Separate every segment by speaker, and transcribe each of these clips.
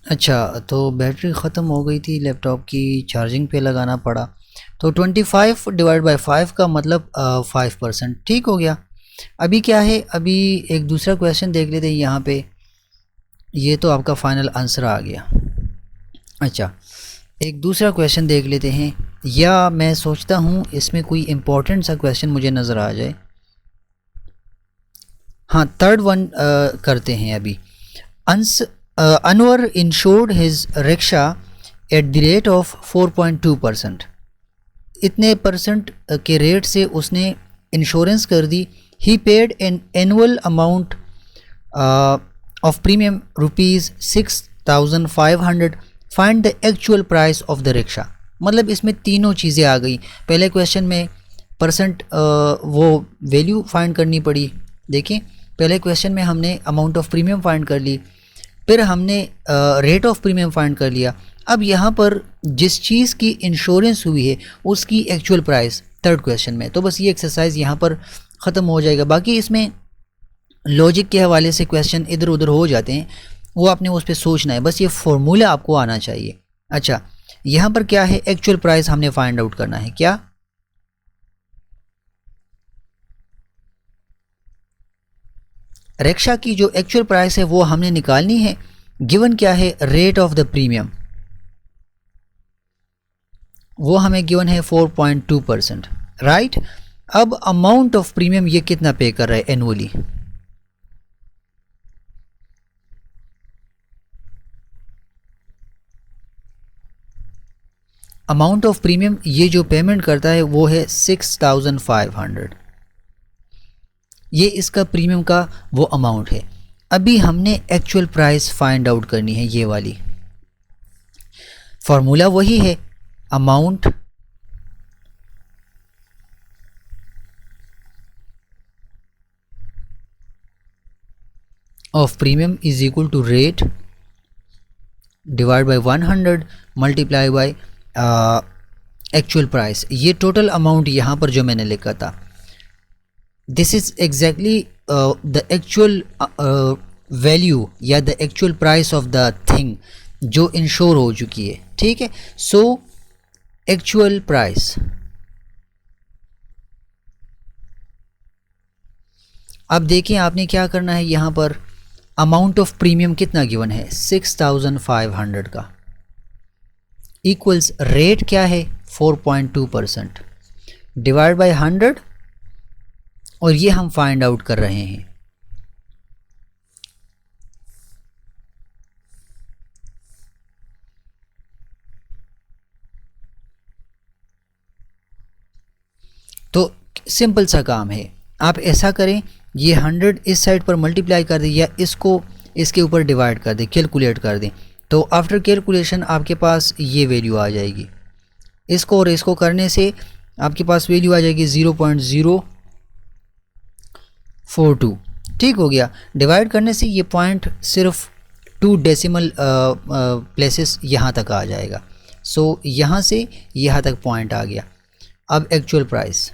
Speaker 1: अच्छा, तो बैटरी ख़त्म हो गई थी लैपटॉप की, चार्जिंग पे लगाना पड़ा। तो 25 डिवाइड बाई 5 का मतलब 5%, ठीक हो गया। अभी क्या है, अभी एक दूसरा क्वेश्चन देख लेते हैं यहाँ पे। ये तो आपका फाइनल आंसर आ गया। अच्छा, एक दूसरा क्वेश्चन देख लेते हैं, या मैं सोचता हूँ इसमें कोई इम्पोर्टेंट सा क्वेश्चन मुझे नज़र आ जाए। हाँ, थर्ड वन करते हैं अभी। Ans Anwar insured his rickshaw at the rate of 4.2%। इतने परसेंट के रेट से उसने इंश्योरेंस कर दी। He paid an annual amount of premium ₹6,500। Find the actual price of the rickshaw. मतलब इसमें तीनों चीज़ें आ गई। पहले क्वेश्चन में परसेंट वो वैल्यू फाइंड करनी पड़ी। देखिए, पहले क्वेश्चन में हमने अमाउंट ऑफ प्रीमियम फाइंड कर ली, फिर हमने रेट ऑफ प्रीमियम फाइंड कर लिया। अब यहाँ पर जिस चीज़ की इंश्योरेंस हुई है उसकी एक्चुअल प्राइस थर्ड क्वेश्चन में। तो बस ये एक्सरसाइज यहाँ पर ख़त्म हो जाएगा। बाकी इसमें लॉजिक के हवाले से क्वेश्चन इधर उधर हो जाते हैं, वो आपने उस पर सोचना है, बस ये फॉर्मूला आपको आना चाहिए। अच्छा, यहाँ पर क्या है, एक्चुअल प्राइस हमने फाइंड आउट करना है। क्या रिक्शा की जो एक्चुअल प्राइस है वो हमने निकालनी है। गिवन क्या है, रेट ऑफ द प्रीमियम, वो हमें गिवन है 4.2%, राइट। अब अमाउंट ऑफ प्रीमियम ये कितना पे कर रहा है एनुअली। अमाउंट ऑफ प्रीमियम ये जो पेमेंट करता है वो है 6,500। ये इसका प्रीमियम का वो अमाउंट है। अभी हमने एक्चुअल प्राइस फाइंड आउट करनी है, ये वाली। फॉर्मूला वही है, amount of premium is equal to rate divide by 100 multiply by actual price. ये टोटल अमाउंट यहाँ पर जो मैंने लिखा था, this is exactly the actual value या the actual price of the thing जो इंश्योर हो चुकी है, ठीक है। सो एक्चुअल प्राइस, अब देखिए आपने क्या करना है, यहाँ पर अमाउंट ऑफ प्रीमियम कितना गिवन है 6,500 का, इक्वल्स रेट क्या है 4.2% डिवाइड बाय 100, और ये हम फाइंड आउट कर रहे हैं। तो सिंपल सा काम है, आप ऐसा करें, ये 100 इस साइड पर मल्टीप्लाई कर दें या इसको इसके ऊपर डिवाइड कर दें, कैलकुलेट कर दें। तो आफ्टर कैलकुलेशन आपके पास ये वैल्यू आ जाएगी। इसको और इसको करने से आपके पास वैल्यू आ जाएगी 0.042, ठीक हो गया। डिवाइड करने से ये पॉइंट सिर्फ 2 डेसिमल प्लेसेस यहाँ तक आ जाएगा। सो यहाँ से यहाँ तक पॉइंट आ गया। अब एक्चुअल प्राइस,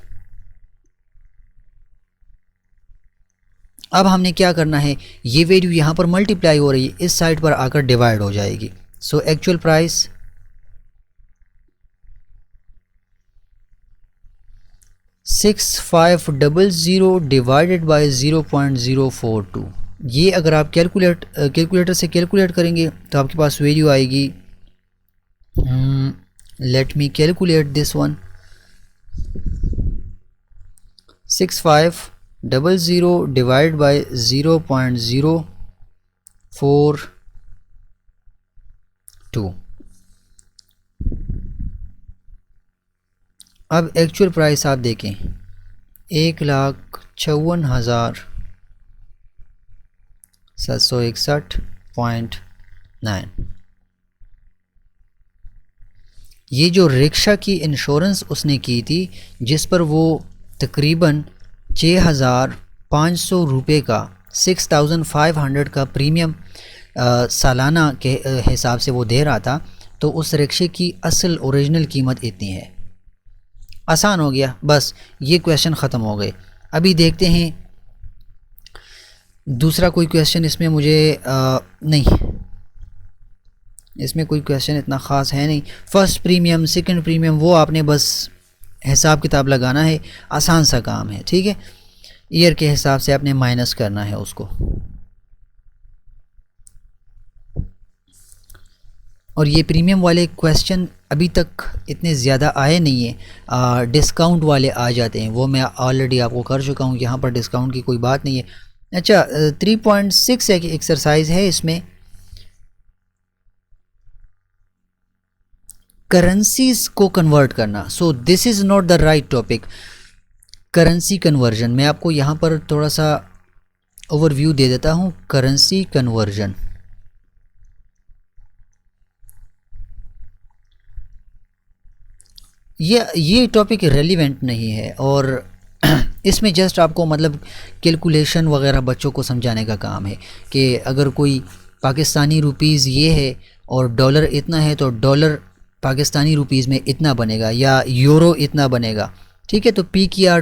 Speaker 1: अब हमने क्या करना है, ये वैल्यू यहाँ पर मल्टीप्लाई हो रही है, इस साइड पर आकर डिवाइड हो जाएगी। So actual price 6500 divided by 0.042। ये अगर आप कैलकुलेटर से कैलकुलेट करेंगे तो आपके पास वैल्यू आएगी, let me calculate this one, 6500 divide by 0.042। अब एक्चुअल प्राइस आप देखें 1,54,761.9। ये जो रिक्शा की इंश्योरेंस उसने की थी, जिस पर वो तकरीबन 6,500 रुपये का 6,500 का प्रीमियम सालाना के हिसाब से वो दे रहा था, तो उस रिक्शे की असल ओरिजिनल कीमत इतनी है। आसान हो गया, बस ये क्वेश्चन ख़त्म हो गए। अभी देखते हैं दूसरा कोई क्वेश्चन। इसमें मुझे नहीं, इसमें कोई क्वेश्चन इतना ख़ास है नहीं। फर्स्ट प्रीमियम, सेकंड प्रीमियम, वो आपने बस हिसाब किताब लगाना है, आसान सा काम है, ठीक है। ईयर के हिसाब से आपने माइनस करना है उसको। और ये प्रीमियम वाले क्वेश्चन अभी तक इतने ज़्यादा आए नहीं हैं, डिस्काउंट वाले आ जाते हैं, वो मैं ऑलरेडी आपको कर चुका हूँ, यहाँ पर डिस्काउंट की कोई बात नहीं है। अच्छा, 3.6 एक एक्सरसाइज है, इसमें करेंसीज को कन्वर्ट करना। So this is not the right topic. Currency conversion, मैं आपको यहाँ पर थोड़ा सा ओवरव्यू दे देता हूँ। करेंसी कन्वर्जन, ये टॉपिक रेलिवेंट नहीं है, और इसमें जस्ट आपको मतलब कैलकुलेशन वगैरह बच्चों को समझाने का काम है कि अगर कोई पाकिस्तानी रुपीज़ ये है और डॉलर इतना है तो डॉलर पाकिस्तानी रुपीज़ में इतना बनेगा या यूरो इतना बनेगा, ठीक है। तो PKR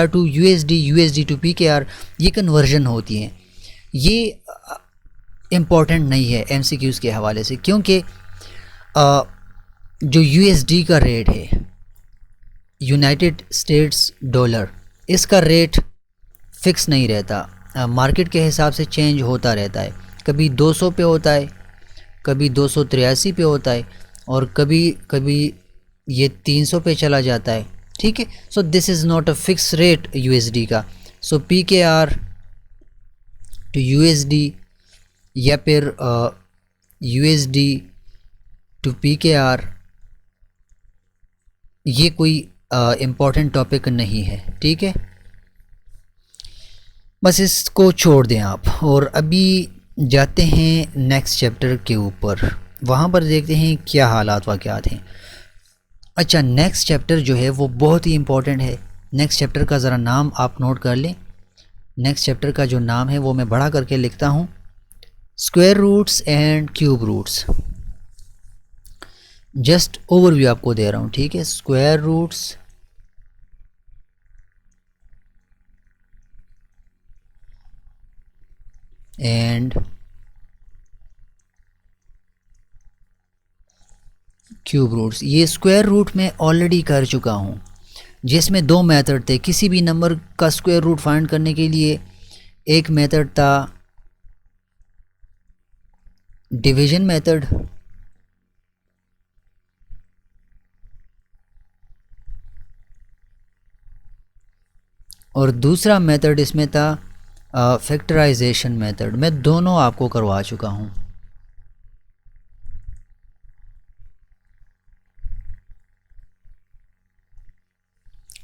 Speaker 1: to USD to PKR, ये कन्वर्जन होती हैं। ये इम्पॉर्टेंट नहीं है MCQs के हवाले से, क्योंकि जो USD का रेट है, यूनाइटेड स्टेट्स डॉलर, इसका रेट फ़िक्स नहीं रहता, मार्केट के हिसाब से चेंज होता रहता है। कभी 200 पे होता है, कभी 283 पे होता है, और कभी कभी ये 300 पे चला जाता है, ठीक है। So this is not a fix rate USD का। सो PKR टू USD या फिर USD टू PKR, ये कोई इम्पॉर्टेंट टॉपिक नहीं है, ठीक है। बस इसको छोड़ दें आप, और अभी जाते हैं नेक्स्ट चैप्टर के ऊपर, वहाँ पर देखते हैं क्या हालात वाक़यात हैं। अच्छा, नेक्स्ट चैप्टर जो है वो बहुत ही इम्पॉर्टेंट है। नेक्स्ट चैप्टर का ज़रा नाम आप नोट कर लें। नेक्स्ट चैप्टर का जो नाम है वो मैं बड़ा करके लिखता हूँ, square roots and cube roots. Just overview आपको दे रहा हूँ, ठीक है। Square roots and cube roots. ये स्क्वायर रूट में ऑलरेडी कर चुका हूँ, जिसमें दो मेथड थे। किसी भी नंबर का स्क्वायर रूट फाइंड करने के लिए एक मेथड था डिवीजन मेथड, और दूसरा मेथड इसमें था फैक्टराइजेशन मेथड। मैं दोनों आपको करवा चुका हूँ।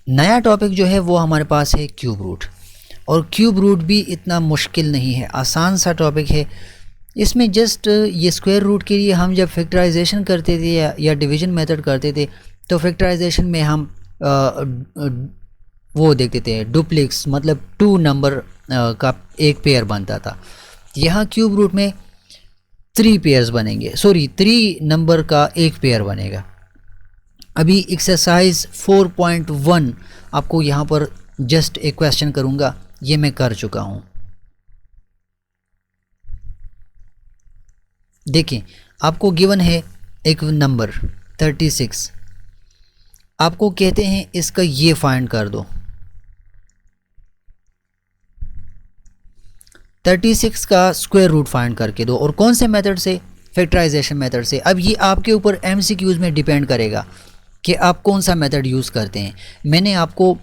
Speaker 1: नया टॉपिक जो है वो हमारे पास है क्यूब रूट, और क्यूब रूट भी इतना मुश्किल नहीं है, आसान सा टॉपिक है। इसमें जस्ट ये स्क्वायर रूट के लिए हम जब फैक्टराइजेशन करते थे या डिवीजन मेथड करते थे, तो फैक्टराइजेशन में हम वो देखते थे डुप्लेक्स, मतलब 2 नंबर का एक पेयर बनता था। यहाँ क्यूब रूट में 3 पेयर्स बनेंगे, 3 नंबर का एक पेयर बनेगा। अभी एक्सरसाइज 4.1 आपको यहाँ पर जस्ट एक क्वेश्चन करूँगा, ये मैं कर चुका हूँ। देखें, आपको गिवन है एक नंबर 36, आपको कहते हैं इसका ये फाइंड कर दो। 36 का स्क्वायर रूट फाइंड करके दो, और कौन से मेथड से? फैक्टराइजेशन मेथड से। अब ये आपके ऊपर MCQs में डिपेंड करेगा कि आप कौन सा मेथड यूज़ करते हैं। मैंने आपको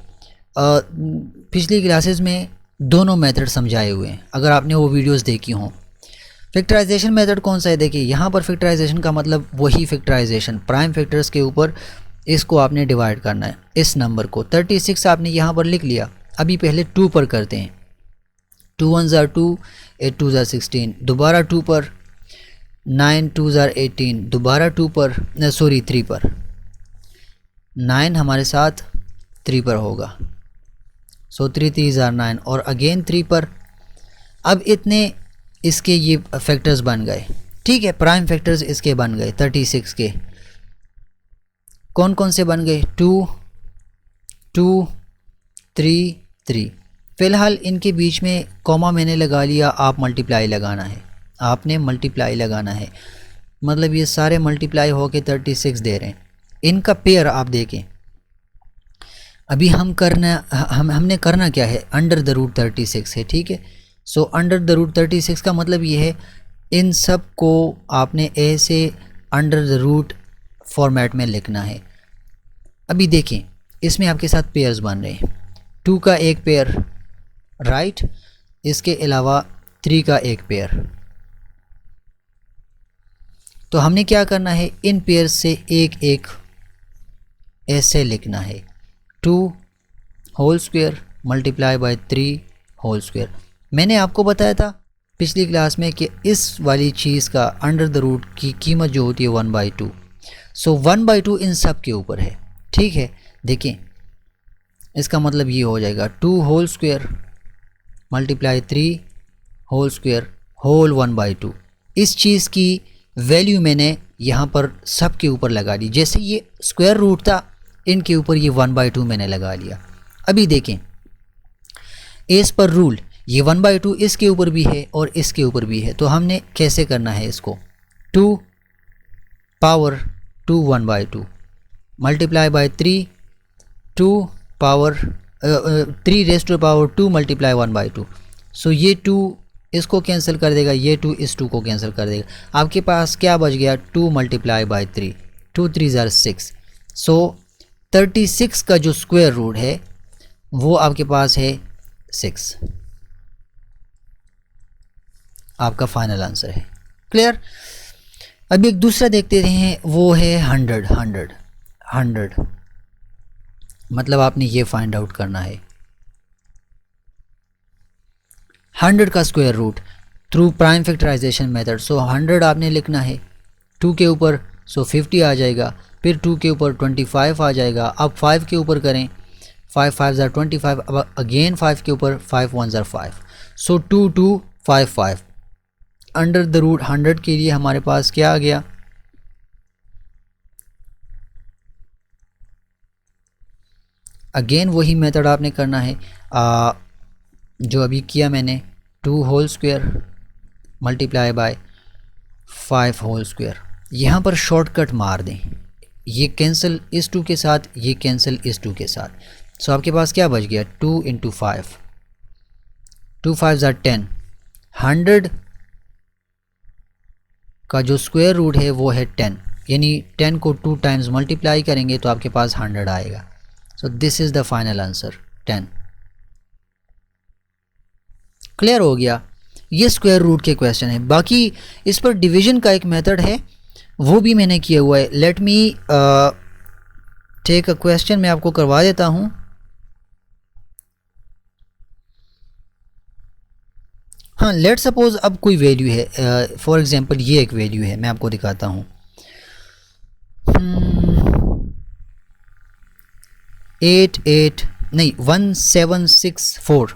Speaker 1: पिछली क्लासेस में दोनों मेथड समझाए हुए हैं, अगर आपने वो वीडियोस देखी हों। फैक्टराइजेशन मेथड कौन सा है? देखिए, यहाँ पर फैक्टराइजेशन का मतलब वही फैक्टराइजेशन, प्राइम फैक्टर्स के ऊपर इसको आपने डिवाइड करना है। इस नंबर को 36 आपने यहाँ पर लिख लिया। अभी पहले 2 पर करते हैं। 2 1 ज़ार 2, 8 2 ज़ार 16, दोबारा 2 पर, 9 2 ज़ार 18, दोबारा 2 पर, 3 पर, 9 हमारे साथ 3 पर होगा, 3 3 ज़ार 9, और अगेन 3 पर। अब इतने इसके ये फैक्टर्स बन गए, ठीक है, प्राइम फैक्टर्स इसके बन गए 36 के। कौन कौन से बन गए? 2 2 3 3। फ़िलहाल इनके बीच में कॉमा मैंने लगा लिया, आप मल्टीप्लाई लगाना है, आपने मल्टीप्लाई लगाना है। मतलब ये सारे मल्टीप्लाई होके 36 दे रहे हैं। इनका पेयर आप देखें, अभी हमने करना क्या है, अंडर द रूट 36 है, ठीक है। सो अंडर द रूट 36 का मतलब ये है इन सब को आपने ऐसे अंडर द रूट फॉर्मेट में लिखना है। अभी देखें इसमें आपके साथ पेयर्स बन रहे हैं, 2 का एक पेयर राइट, इसके अलावा 3 का एक पेयर। तो हमने क्या करना है, इन पेयर से एक एक ऐसे लिखना है, 2 whole square multiply by 3 whole square. मैंने आपको बताया था पिछली क्लास में कि इस वाली चीज़ का अंडर द रूट की कीमत जो होती है 1/2। सो 1/2 इन सब के ऊपर है, ठीक है। देखें इसका मतलब ये हो जाएगा 2 whole square multiply 3 whole square whole 1/2। इस चीज़ की वैल्यू मैंने यहाँ पर सब के ऊपर लगा दी, जैसे ये स्क्वायर रूट था इनके ऊपर ये 1/2 मैंने लगा लिया। अभी देखें एज पर रूल ये 1/2 इसके ऊपर भी है और इसके ऊपर भी है, तो हमने कैसे करना है इसको, 2 power 2 1/2 multiply by 3 2 power 3 raise to power 2 multiply 1/2। So ये 2 इसको कैंसिल कर देगा, ये 2 इस 2 को कैंसिल कर देगा। आपके पास क्या बच गया, 2 मल्टीप्लाई बाय 3, 2 3 ज़ार 6। सो 36 का जो स्क्वायर रूट है वो आपके पास है 6, आपका फाइनल आंसर है। क्लियर। अभी एक दूसरा देखते हैं, वो है 100 मतलब आपने ये फाइंड आउट करना है 100 का square root through prime factorisation method. So 100 आपने लिखना है 2 के ऊपर, सो 50 आ जाएगा, फिर 2 के ऊपर 25 आ जाएगा। अब 5 के ऊपर करें, 5 5 ज़ार 25, अब अगेन 5 के ऊपर 5 1 ज़ार 5, सो 2 2 5 5। अंडर द रूट 100 के लिए हमारे पास क्या आ गया, अगेन वही मेथड आपने करना है जो अभी किया मैंने, 2 whole square multiply by 5 whole square. यहाँ पर शॉर्टकट मार दें, ये कैंसिल इस 2 के साथ, ये कैंसिल इस 2 के साथ। सो आपके पास क्या बच गया, 2 × 5, 2 5 ज़ार 10। 100 का जो स्क्वायर रूट है वो है 10, यानी 10 को 2 टाइम्स मल्टीप्लाई करेंगे तो आपके पास 100 आएगा। So this is the final answer 10। Clear हो गया, ये स्क्वायर रूट के क्वेश्चन है। बाकी इस पर डिवीजन का एक मेथड है वो भी मैंने किया हुआ है। Let me take a question, मैं आपको करवा देता हूँ। हाँ, लेट सपोज अब कोई वैल्यू है, फॉर एग्जांपल ये एक वैल्यू है, मैं आपको दिखाता हूँ। 1764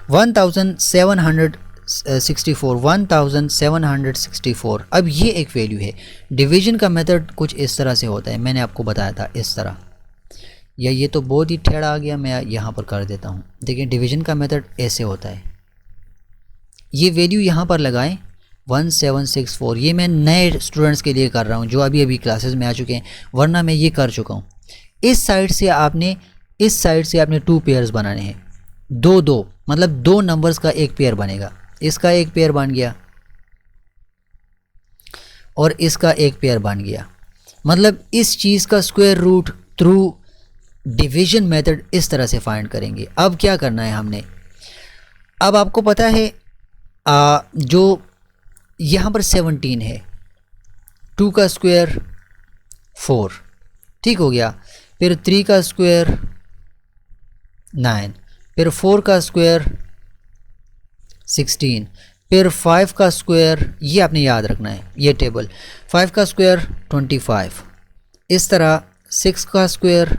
Speaker 1: 1764। अब ये एक वैल्यू है। डिवीजन का मेथड कुछ इस तरह से होता है, मैंने आपको बताया था इस तरह, या ये तो बहुत ही टेढ़ा आ गया, मैं यहाँ पर कर देता हूँ। देखिए डिवीजन का मेथड ऐसे होता है, ये वैल्यू यहाँ पर लगाएं 1764। ये मैं नए स्टूडेंट्स के लिए कर रहा हूँ जो अभी अभी क्लासेस में आ चुके हैं, वरना मैं ये कर चुका हूँ। इस साइड से आपने 2 पेयर्स बनाने हैं, 2 2, मतलब 2 नंबर्स का एक पेयर बनेगा। इसका एक पेयर बन गया और इसका एक पेयर बन गया। मतलब इस चीज़ का square root through division method इस तरह से फाइंड करेंगे। अब क्या करना है हमने, अब आपको पता है जो यहाँ पर 17 है, 2 का स्क्वायर 4, ठीक हो गया। फिर 3 का स्क्वायर 9, फिर 4 का स्क्वायर 16, फिर 5 का स्क्वायर, ये आपने याद रखना है ये टेबल, 5 का स्क्वायर 25, इस तरह 6 का स्क्वायर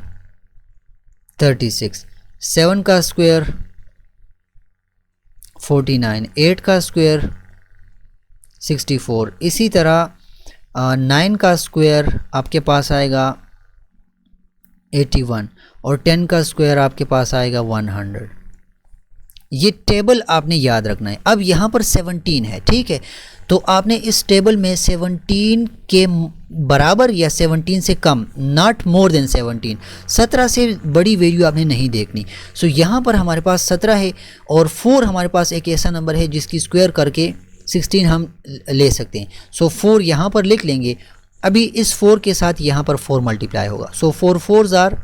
Speaker 1: 36, 7 का स्क्वायर 49, 8 का स्क्वायर 64, इसी तरह 9 का स्क्वायर आपके पास आएगा 81 और 10 का स्क्वायर आपके पास आएगा 100। ये टेबल आपने याद रखना है। अब यहाँ पर 17 है, ठीक है, तो आपने इस टेबल में 17 के बराबर या 17 से कम, नॉट मोर देन 17, 17 से बड़ी वैल्यू आपने नहीं देखनी। सो यहाँ पर हमारे पास 17 है और 4 हमारे पास एक ऐसा नंबर है जिसकी स्क्वायर करके 16 हम ले सकते हैं। सो 4 यहाँ पर लिख लेंगे। अभी इस 4 के साथ यहाँ पर 4 मल्टीप्लाई होगा। सो 4 4s आर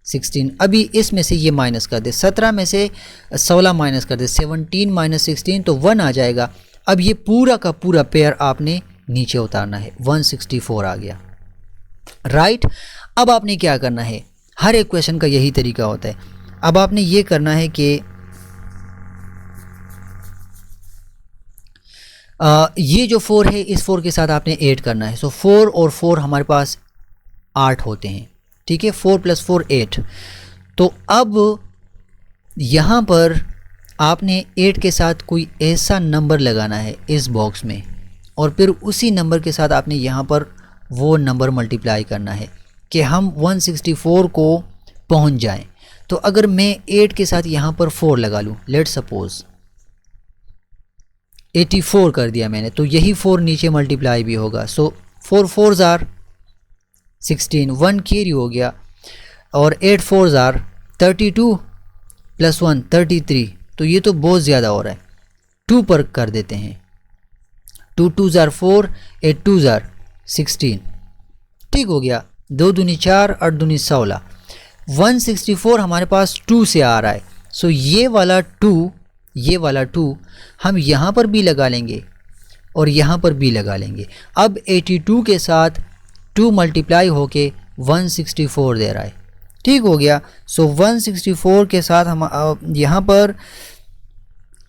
Speaker 1: 16। अभी इसमें से ये माइनस कर दे, 17 में से 16 माइनस कर दे, 17 माइनस 16 तो 1 आ जाएगा। अब ये पूरा का पूरा पेयर आपने नीचे उतारना है, 164 आ गया, राइट। अब आपने क्या करना है, हर एक क्वेश्चन का यही तरीका होता है। अब आपने ये करना है कि ये जो 4 है इस 4 के साथ आपने 8 करना है। सो 4 और 4 हमारे पास 8 होते हैं, ठीक है, 4 + 4 8। तो अब यहाँ पर आपने 8 के साथ कोई ऐसा नंबर लगाना है इस बॉक्स में और फिर उसी नंबर के साथ आपने यहाँ पर वो नंबर मल्टीप्लाई करना है कि हम 164 को पहुँच जाएं। तो अगर मैं 8 के साथ यहाँ पर 4 लगा लूँ, लेट सपोज 84 कर दिया मैंने, तो यही 4 नीचे मल्टीप्लाई भी होगा। सो 4 4s आर 16, 1 कैरी हो गया और 8 4s आर 32 + 1 33। तो ये तो बहुत ज़्यादा हो रहा है, 2 पर कर देते हैं। 2 2s आर 4, 8 2s आर 16, ठीक हो गया। 2 दूनी 4, 8 दूनी 16। 164 हमारे पास 2 से आ रहा है। सो ये वाला 2 हम यहाँ पर भी लगा लेंगे और यहाँ पर भी लगा लेंगे। अब 82 के साथ 2 मल्टीप्लाई होके 164 दे रहा है, ठीक हो गया। सो 164 के साथ हम यहाँ पर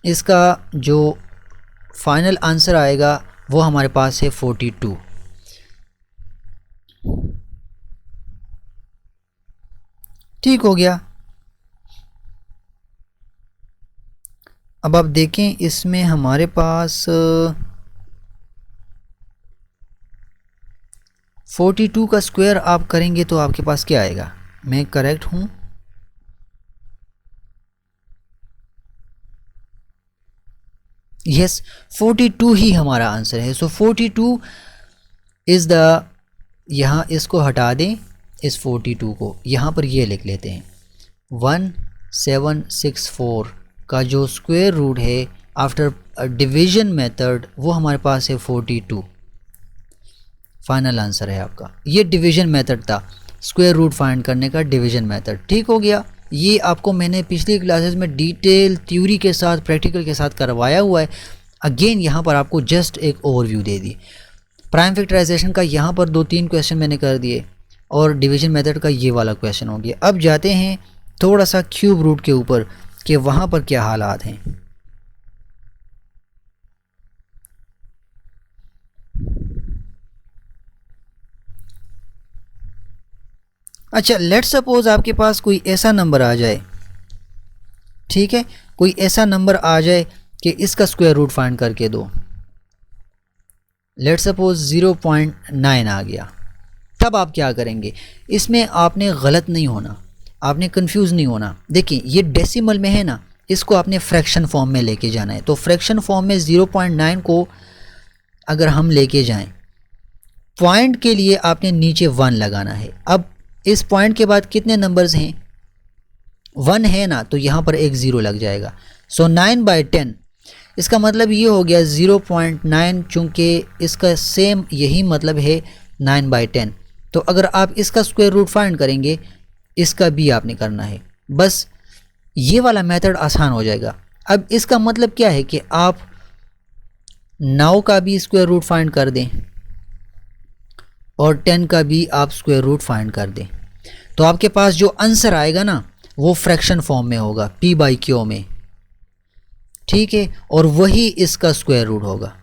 Speaker 1: इसका जो फाइनल आंसर आएगा वो हमारे पास है 42, ठीक हो गया। अब आप देखें इसमें हमारे पास 42 का स्क्वायर आप करेंगे तो आपके पास क्या आएगा, मैं करेक्ट हूँ? यस, 42 ही हमारा आंसर है। सो 42 इज़ द, यहाँ इसको हटा दें, इस 42 को यहाँ पर ये लिख लेते हैं। 1764 का जो स्क्वायर रूट है आफ्टर डिवीजन मेथड वो हमारे पास है 42। फाइनल आंसर है आपका। ये डिवीजन मेथड था, स्क्वायर रूट फाइंड करने का डिवीजन मेथड, ठीक हो गया। ये आपको मैंने पिछली क्लासेस में डिटेल थ्योरी के साथ प्रैक्टिकल के साथ करवाया हुआ है। अगेन यहाँ पर आपको जस्ट एक ओवरव्यू दे दी। प्राइम फैक्टराइजेशन का यहाँ पर 2-3 क्वेश्चन मैंने कर दिए और डिवीजन मेथड का ये वाला क्वेश्चन हो गया। अब जाते हैं थोड़ा सा क्यूब रूट के ऊपर कि वहाँ पर क्या हालात हैं। अच्छा, लेट सपोज आपके पास कोई ऐसा नंबर आ जाए, ठीक है, कोई ऐसा नंबर आ जाए कि इसका स्क्वायर रूट फाइंड करके दो। लेट सपोज 0.9 आ गया। तब आप क्या करेंगे, इसमें आपने गलत नहीं होना, आपने कंफ्यूज नहीं होना। देखिए ये डेसिमल में है ना, इसको आपने फ्रैक्शन फॉर्म में लेके जाना है। तो फ्रैक्शन फॉर्म में 0.9 को अगर हम लेके जाएं, पॉइंट के लिए आपने नीचे 1 लगाना है। अब इस पॉइंट के बाद कितने नंबर्स हैं, 1 है ना, तो यहाँ पर एक 0 लग जाएगा। सो 9/10, इसका मतलब ये हो गया 0.9, चूँकि इसका सेम यही मतलब है 9/10। तो अगर आप इसका स्क्वायर रूट फाइंड करेंगे, इसका भी आपने करना है। बस ये वाला मेथड आसान हो जाएगा। अब इसका मतलब क्या है कि आप 9 का भी स्क्वायर रूट फाइंड कर दें और 10 का भी आप स्क्वायर रूट फाइंड कर दें, तो आपके पास जो आंसर आएगा ना वो फ्रैक्शन फॉर्म में होगा, p/q में, ठीक है, और वही इसका स्क्वायर रूट होगा।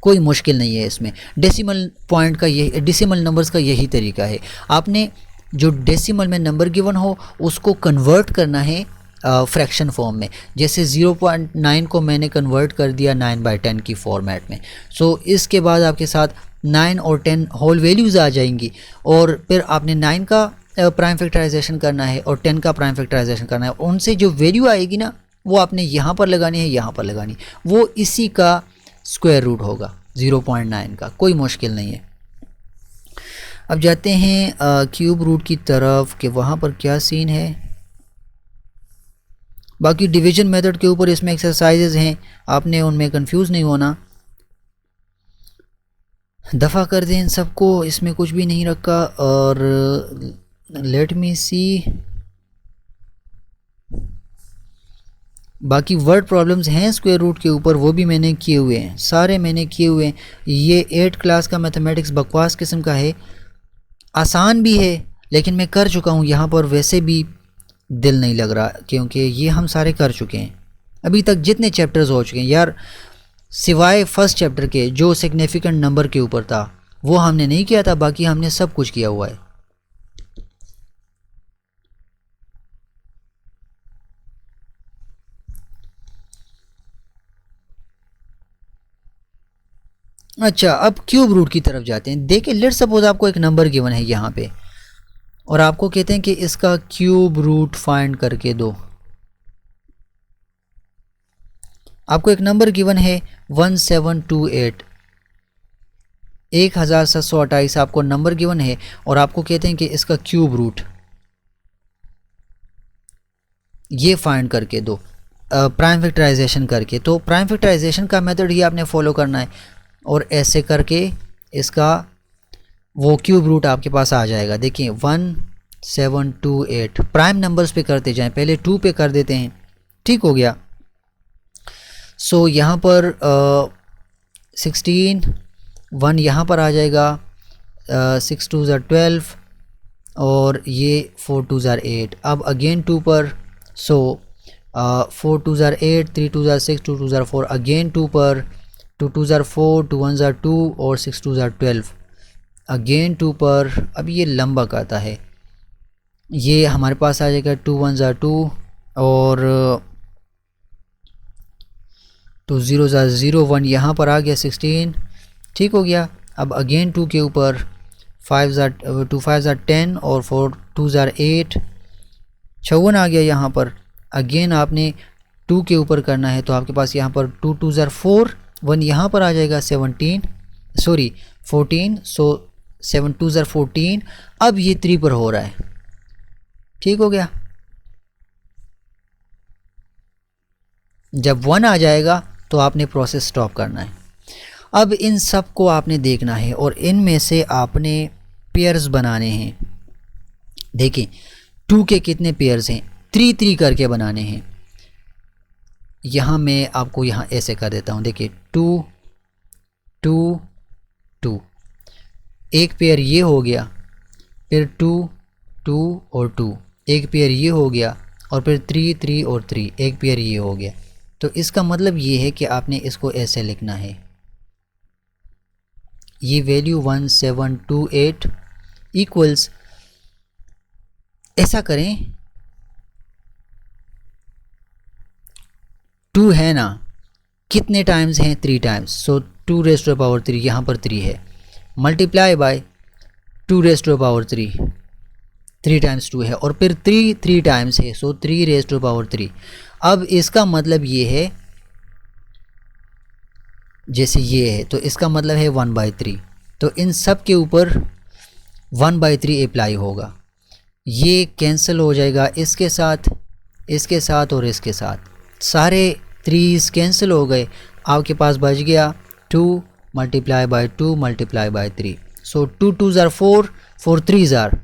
Speaker 1: कोई मुश्किल नहीं है इसमें। डेसिमल पॉइंट का यही, डेसिमल नंबर्स का यही तरीका है। आपने जो डेसिमल में नंबर गिवन हो उसको कन्वर्ट करना है फ्रैक्शन फॉर्म में। जैसे 0.9 को मैंने कन्वर्ट कर दिया 9/10 की फॉर्मेट में। सो इसके बाद आपके साथ 9 और 10 होल वैल्यूज़ आ जाएंगी और फिर आपने 9 का प्राइम फैक्टराइजेशन करना है और 10 का प्राइम फैक्टराइजेशन करना है, उनसे जो वैल्यू आएगी ना वो आपने यहाँ पर लगानी है, यहाँ पर लगानी, वो इसी का स्क्वायर रूट होगा 0.9 का, कोई मुश्किल नहीं है। अब जाते हैं क्यूब रूट की तरफ कि वहाँ पर क्या सीन है। बाकी डिवीजन मेथड के ऊपर इसमें एक्सरसाइजेज हैं, आपने उनमें कंफ्यूज नहीं होना। दफ़ा कर दें इन सबको, इसमें कुछ भी नहीं रखा। और लेट मी सी, बाकी वर्ड प्रॉब्लम्स हैं स्क्वायर रूट के ऊपर, वो भी मैंने किए हुए हैं, सारे मैंने किए हुए हैं। ये 8 क्लास का मैथमेटिक्स बकवास किस्म का है, आसान भी है लेकिन मैं कर चुका हूँ, यहाँ पर वैसे भी दिल नहीं लग रहा क्योंकि ये हम सारे कर चुके हैं। अभी तक जितने चैप्टर्स हो चुके हैं यार, सिवाय फर्स्ट चैप्टर के जो सिग्निफिकेंट नंबर के ऊपर था वो हमने नहीं किया था, बाकी हमने सब कुछ किया हुआ है। अच्छा, अब क्यूब रूट की तरफ जाते हैं। देखिए लेट्स सपोज आपको एक नंबर गिवन है यहाँ पे और आपको कहते हैं कि इसका क्यूब रूट फाइंड करके दो। आपको एक नंबर गिवन है 1728, 1728 आपको नंबर गिवन है और आपको कहते हैं कि इसका क्यूब रूट ये फाइंड करके दो प्राइम फैक्टराइजेशन करके। तो प्राइम फैक्टराइजेशन का मेथड ही आपने फॉलो करना है और ऐसे करके इसका वो क्यूब रूट आपके पास आ जाएगा। देखिए 1728 प्राइम नंबर्स पे करते जाएं, पहले 2 पे कर देते हैं, ठीक हो गया। सो यहाँ पर 16, 1 यहाँ पर आ जाएगा, 6 2 ज़ार 12 और ये 4 2 ज़ार 8। अब अगेन 2 पर, सो 4 2 ज़ार 8, 3 2 ज़ार 6, 2 2 ज़ार 4, अगेन 2 पर, 2 2 ज़ार 4, 2 1 ज़ार 2 और 6 2 ज़ार 12, अगेन 2 पर। अब ये लंबा करता है, ये हमारे पास आ जाएगा 2 1 ज़ार 2 और 2 0 ज़ार 0, 1 यहाँ पर आ गया 16, ठीक हो गया। अब अगेन 2 के ऊपर 2 5 ज़ार 10 और 4 2 ज़ार 8, 56 आ गया यहाँ पर। अगेन आपने 2 के ऊपर करना है तो आपके पास यहाँ पर 2 2 ज़ार 4, 1 यहाँ पर आ जाएगा 14, सो 7 2 ज़ार 14। अब ये 3 पर हो रहा है, ठीक हो गया। जब 1 आ जाएगा तो आपने प्रोसेस स्टॉप करना है। अब इन सब को आपने देखना है और इनमें से आपने पेयर्स बनाने हैं। देखिए 2 के कितने पेयर्स हैं, 3 3 करके बनाने हैं। यहाँ मैं आपको यहाँ ऐसे कर देता हूँ, देखिए 2 2 2, एक पेयर ये हो गया, फिर 2 2 और 2, एक पेयर ये हो गया और फिर 3 3 और 3, एक पेयर ये हो गया। तो इसका मतलब ये है कि आपने इसको ऐसे लिखना है, ये वैल्यू 1728 इक्वल्स, ऐसा करें 2 है ना, कितने टाइम्स हैं, 3 times, so 2 raise to the power 3, यहाँ पर 3 है, multiply by 2 raise to the power 3, 3 times 2 है और फिर 3 3 टाइम्स है, so 3 raise to the power 3। अब इसका मतलब ये है, जैसे ये है तो इसका मतलब है 1/3, तो इन सब के ऊपर 1/3 अप्लाई होगा। ये कैंसिल हो जाएगा इसके साथ, इसके साथ और इसके साथ, सारे 3's कैंसिल हो गए, आपके पास बच गया 2 मल्टीप्लाई बाय 2 मल्टीप्लाई बाय 3, सो 2 2 ज़ार 4, 4 3 ज़ार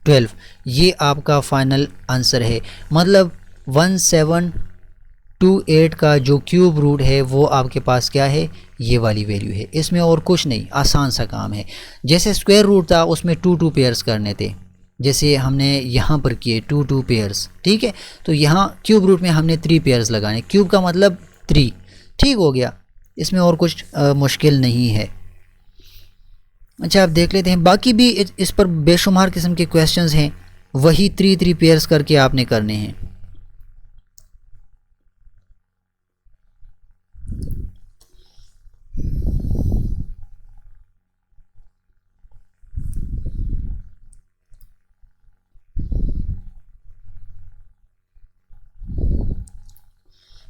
Speaker 1: 12। ये आपका फाइनल आंसर है, मतलब 1728 का जो क्यूब रूट है वो आपके पास क्या है, ये वाली वैल्यू है, इसमें और कुछ नहीं, आसान सा काम है। जैसे स्क्वायर रूट था उसमें 2 2 पेयर्स करने थे, जैसे हमने यहाँ पर किए 2 2 पेयर्स, ठीक है। तो यहाँ क्यूब रूट में हमने 3 पेयर्स लगाने, क्यूब का मतलब 3, ठीक हो गया, इसमें और कुछ मुश्किल नहीं है। अच्छा आप देख लेते हैं, बाकी भी इस पर बेशुमार किस्म के क्वेश्चंस हैं, वही 3 3 पेयर्स करके आपने करने हैं।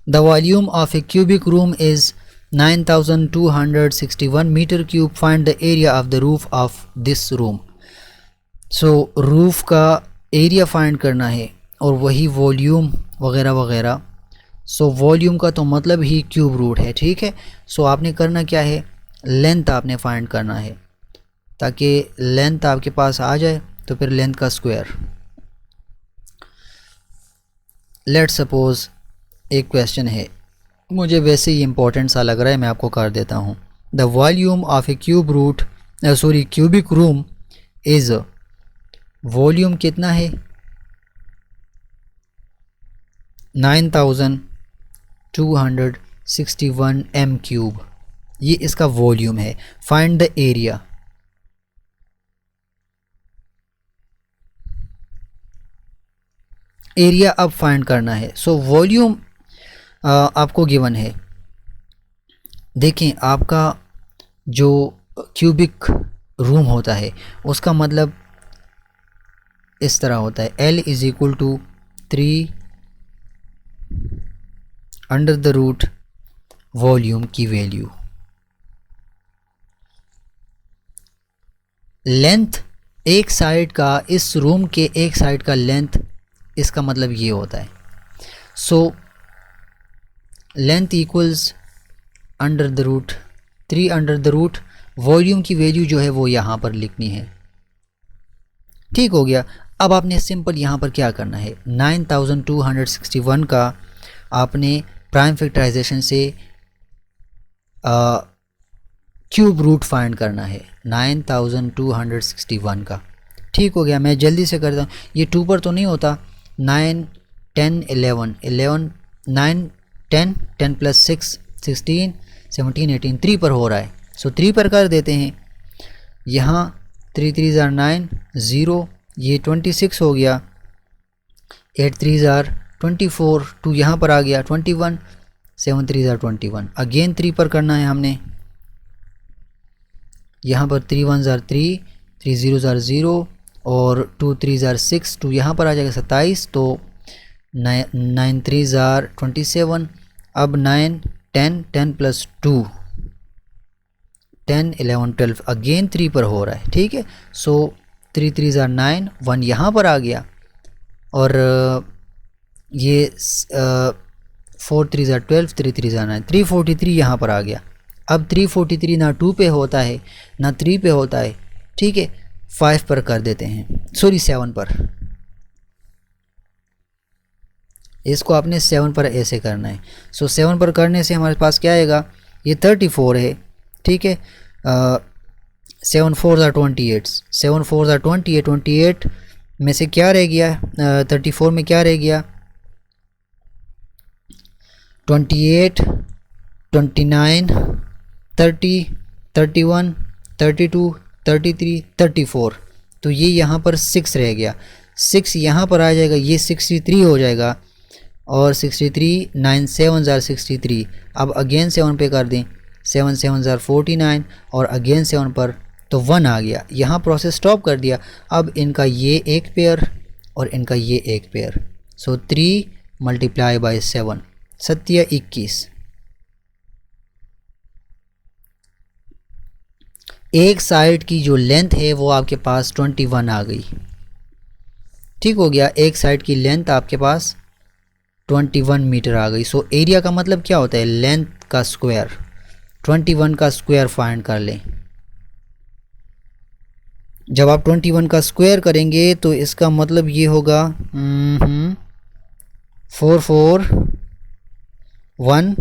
Speaker 1: The volume of a cubic room is 9261 metre cube, find the area of the roof of this room. So roof का एरिया फाइंड करना है और वही वॉल्यूम वगैरह वगैरह। सो वॉल्यूम का तो मतलब ही क्यूब रूट है, ठीक है। सो आपने करना क्या है, लेंथ आपने फाइंड करना है, ताकि लेंथ आपके पास आ जाए तो फिर लेंथ का स्क्वायर। लेट सपोज़ एक क्वेश्चन है, मुझे वैसे ही इम्पोर्टेंट सा लग रहा है, मैं आपको कर देता हूँ। The volume of a cube root cubic room is, volume कितना है 9261 m क्यूब, ये इसका वॉल्यूम है। फाइंड द एरिया, एरिया अब फाइंड करना है। सो वॉल्यूम आपको गिवन है। देखें, आपका जो क्यूबिक रूम होता है उसका मतलब इस तरह होता है, L is equal to 3 under the root volume की वैल्यू। लेंथ एक साइड का, इस रूम के एक साइड का लेंथ, इसका मतलब ये होता है। So length equals under the root 3 under the root volume की वैल्यू जो है वो यहाँ पर लिखनी है, ठीक हो गया। अब आपने सिंपल यहाँ पर क्या करना है, 9261 का आपने प्राइम फैक्टराइजेशन से क्यूब रूट फाइंड करना है 9261 का, ठीक हो गया। मैं जल्दी से करता हूँ, ये 2 पर तो नहीं होता, 9 10 11 11 9 10 10 प्लस 6 16 17 18 3 पर हो रहा है। सो 3 पर कर देते हैं, यहाँ 3 3 ज़ार 9 0, ये 26 हो गया, 8 3 ज़ार 24, 2 यहाँ पर आ गया 21, 7 3 ज़ार 21, अगेन 3 पर करना है हमने, यहाँ पर 3 1 ज़ार 3, 3 0 ज़ार 0 और 2 3 ज़ार 6, 2 यहाँ पर आ जाएगा 27, तो 9 3 ज़ार 27। अब 9 10 10 प्लस 2 10 11 12, अगेन 3 पर हो रहा है, ठीक है। सो 3 3 ज़ार 9, 1 यहाँ पर आ गया और ये 4 3 ज़ार 12, 3 3 ज़ार 9, 343 यहाँ पर आ गया। अब 343 ना 2 पे होता है ना 3 पे होता है, ठीक है। 5 पर कर देते हैं, सॉरी 7 पर, इसको आपने 7 पर ऐसे करना है। सो 7 पर करने से हमारे पास क्या आएगा, ये 34 है, ठीक है। 7 4 ज़ार 28, 7 4 ज़ार 28, 28 में से क्या रह गया, 34 में क्या रह गया, 28 29 30 31 32 33 34, तो ये यहाँ पर 6 रह गया, 6 यहाँ पर आ जाएगा, ये 63 हो जाएगा और 63 9 7 ज़ार 63। अब अगेन 7 पे कर दें, 7 7 ज़ार 49 और अगेन 7 पर, तो 1 आ गया। यहाँ प्रोसेस स्टॉप कर दिया। अब इनका ये एक पेयर और इनका ये एक पेयर, सो 3 मल्टीप्लाई बाई 7, 7 21, एक साइड की जो लेंथ है वो आपके पास 21 आ गई, ठीक हो गया। एक साइड की लेंथ आपके पास 21 मीटर आ गई। सो एरिया का मतलब क्या होता है, लेंथ का स्क्वायर, 21 का स्क्वायर फाइंड कर लें। जब आप 21 का स्क्वायर करेंगे तो इसका मतलब ये होगा 441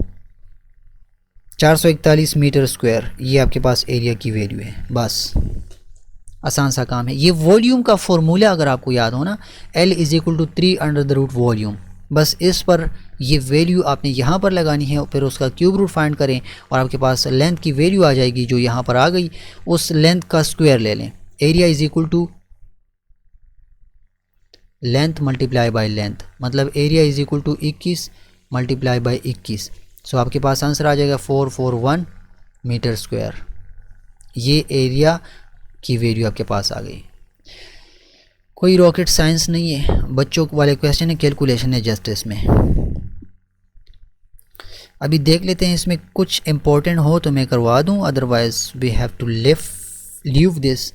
Speaker 1: 441 मीटर स्क्वायर, ये आपके पास एरिया की वैल्यू है। बस आसान सा काम है। ये वॉल्यूम का फॉर्मूला अगर आपको याद हो ना, L is equal to 3 under the root volume, बस इस पर ये वैल्यू आपने यहाँ पर लगानी है और फिर उसका क्यूब रूट फाइंड करें और आपके पास लेंथ की वैल्यू आ जाएगी जो यहाँ पर आ गई, उस लेंथ का स्क्वायर ले लें। Area is equal to length multiply by length, मतलब area is equal to 21 multiply by 21। So आपके पास आंसर आ जाएगा 441 मीटर स्क्वायर। ये एरिया की वैल्यू आपके पास आ गई। कोई रॉकेट साइंस नहीं है, बच्चों वाले क्वेश्चन है, कैलकुलेशन है जस्ट इसमें। अभी देख लेते हैं इसमें कुछ इम्पोर्टेंट हो तो मैं करवा दूं, otherwise we have to leave this,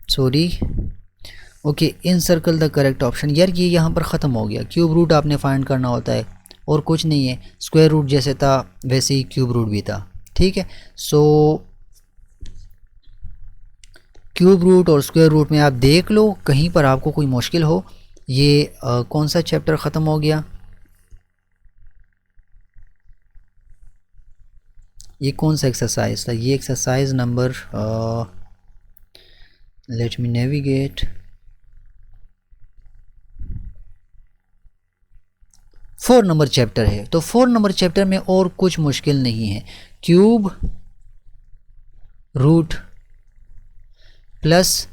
Speaker 1: sorry. Okay, encircle the correct option. यार ये यहाँ पर ख़त्म हो गया, क्यूब रूट आपने फाइंड करना होता है और कुछ नहीं है, स्क्वायर रूट जैसे था वैसे ही क्यूब रूट भी था, ठीक है। सो क्यूब रूट और स्क्वायर रूट में आप देख लो कहीं पर आपको कोई मुश्किल हो। ये कौन सा चैप्टर ख़त्म हो गया, ये कौन सा एक्सरसाइज था, ये exercise number, let me navigate, 4 number chapter है। तो 4 नंबर चैप्टर में और कुछ मुश्किल नहीं है, cube root plus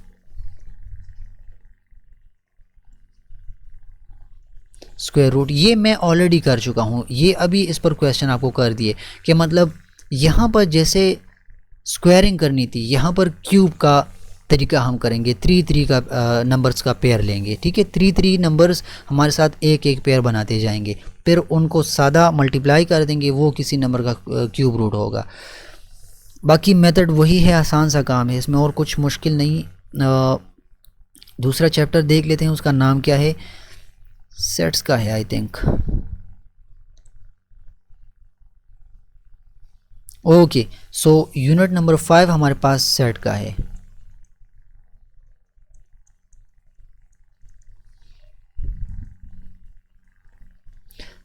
Speaker 1: square root, ये मैं ऑलरेडी कर चुका हूँ, ये अभी इस पर क्वेश्चन आपको कर दिए कि मतलब यहाँ पर जैसे स्क्वायरिंग करनी थी, यहाँ पर क्यूब का तरीका हम करेंगे, 3 का नंबर्स का पेयर लेंगे, ठीक है। 3 नंबर्स हमारे साथ एक एक पेयर बनाते जाएंगे, फिर उनको सादा मल्टीप्लाई कर देंगे, वो किसी नंबर का क्यूब रूट होगा। बाकी मेथड वही है, आसान सा काम है, इसमें और कुछ मुश्किल नहीं। दूसरा चैप्टर देख लेते हैं, उसका नाम क्या है, सेट्स का है I think. Okay, so unit number 5 हमारे पास सेट का है।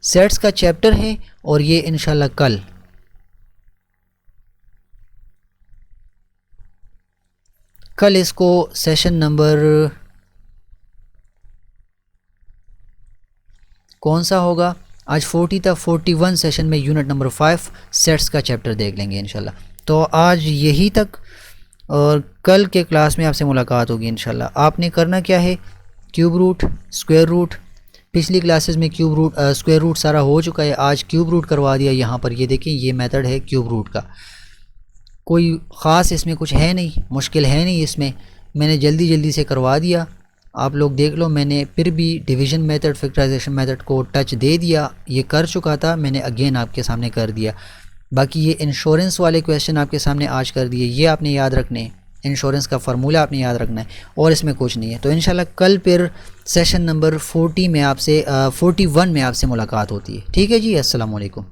Speaker 1: सेट्स का चैप्टर है और ये इंशाल्लाह कल इसको सेशन नंबर कौन सा होगा, आज 40 था, 41 सेशन में यूनिट नंबर 5 सेट्स का चैप्टर देख लेंगे इंशाल्लाह। तो आज यही तक और कल के क्लास में आपसे मुलाकात होगी इंशाल्लाह। आपने करना क्या है, क्यूब रूट, स्क्वायर रूट, पिछली क्लासेस में क्यूब रूट स्क्वायर रूट सारा हो चुका है, आज क्यूब रूट करवा दिया। यहाँ पर ये देखें, ये मेथड है क्यूब रूट का, कोई ख़ास इसमें कुछ है नहीं, मुश्किल है नहीं इसमें, मैंने जल्दी जल्दी से करवा दिया। आप लोग देख लो, मैंने फिर भी डिवीज़न मेथड, फैक्टराइजेशन मेथड को टच दे दिया, ये कर चुका था मैंने, अगेन आपके सामने कर दिया। बाकी ये इंश्योरेंस वाले क्वेश्चन आपके सामने आज कर दिए, ये आपने याद रखने हैं, इंश्योरेंस का फार्मूला आपने याद रखना है और इसमें कुछ नहीं है। तो इंशाल्लाह कल फिर सेशन नंबर 41 में आपसे मुलाकात होती है, ठीक है जी। अस्सलाम वालेकुम।